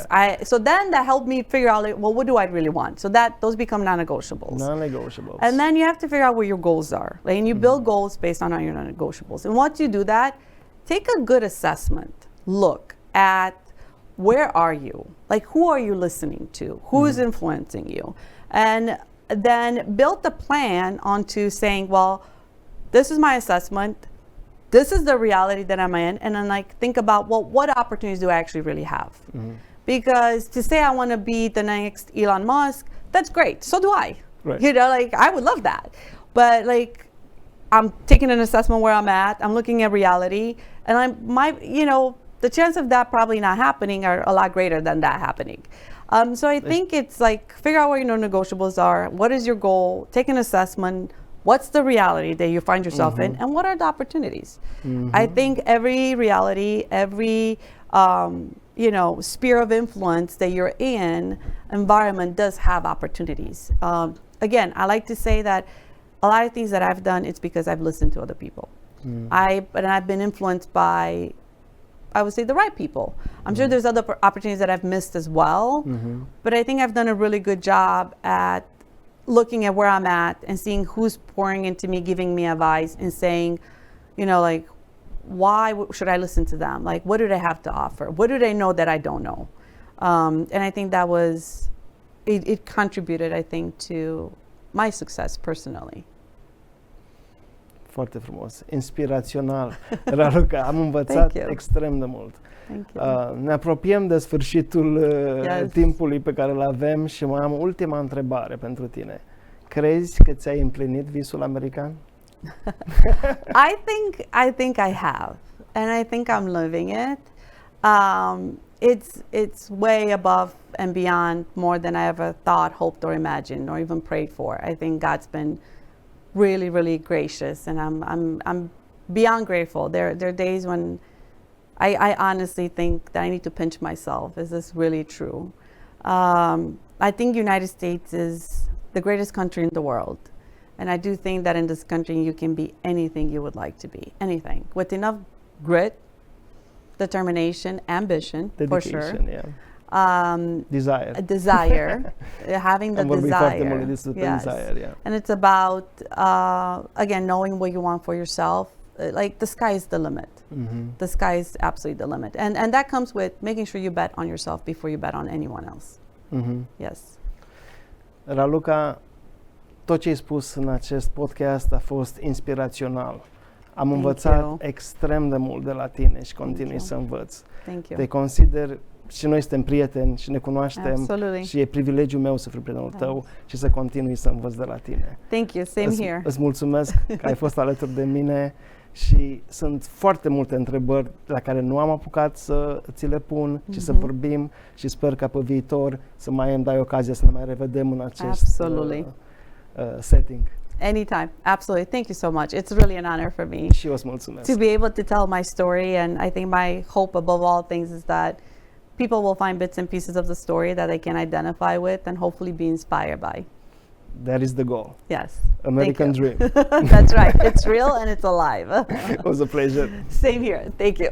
So then that helped me figure out, like, well, what do I really want? So those become non-negotiables. Non-negotiables. And then you have to figure out what your goals are. Like, and you build goals based on your non-negotiables. And once you do that, take a good assessment. Look at where are you? Like, who are you listening to? Who is influencing you? And then build the plan onto saying, well, this is my assessment. This is the reality that I'm in. And then like think about, well, what opportunities do I actually really have? Because to say I want to be the next Elon Musk, that's great. So do I. Right. You know, like I would love that. But like I'm taking an assessment where I'm at. I'm looking at reality. And the chance of that probably not happening are a lot greater than that happening. So I think it's like figure out what your non-negotiables are. What is your goal? Take an assessment. What's the reality that you find yourself in, and what are the opportunities? I think every reality, every sphere of influence that you're in, environment does have opportunities. Again, I like to say that a lot of things that I've done, it's because I've listened to other people. I've been influenced by, I would say, the right people. I'm sure there's other opportunities that I've missed as well, but I think I've done a really good job at looking at where I'm at and seeing who's pouring into me, giving me advice and saying, like, why should I listen to them? Like, what do they have to offer? What do they know that I don't know? And I think that it contributed, I think, to my success personally. Foarte frumos, inspirațional. Raluca, am învățat extrem de mult. Ne apropiem de sfârșitul timpului pe care îl avem și mai am ultima întrebare pentru tine. Crezi că ți-ai împlinit visul american? I think I have, and I think I'm living it. It's way above and beyond more than I ever thought, hoped, or imagined, or even prayed for. I think God's been really, really gracious, and I'm beyond grateful. There are days when I honestly think that I need to pinch myself. Is this really true? I think United States is the greatest country in the world. And I do think that in this country you can be anything you would like to be. Anything. With enough grit, determination, ambition, for sure. Desire. Having the desire. Desire. And it's about, again, knowing what you want for yourself. Like the sky is the limit. The sky is absolutely the limit. And that comes with making sure you bet on yourself before you bet on anyone else. Yes. Raluca, tot ce ai spus în acest podcast a fost inspirațional. Am învățat extrem de mult de la tine și continui să învăț. Te consider, și noi suntem prieteni și ne cunoaștem. Absolutely. Și e privilegiul meu să fiu prietenul tău și să continui să învăț de la tine. Thank you, same here. Îți mulțumesc că ai fost alături de mine și sunt foarte multe întrebări la care nu am apucat să ți le pun și să vorbim și sper că pe viitor să mai îmi dai ocazia să ne mai revedem în acest setting. Anytime. Absolutely. Thank you so much. It's really an honor for me și eu îți mulțumesc. to be able to tell my story, and I think my hope above all things is that people will find bits and pieces of the story that they can identify with and hopefully be inspired by. That is the goal. Yes. American dream. That's right. It's real and it's alive. It was a pleasure. Same here. Thank you.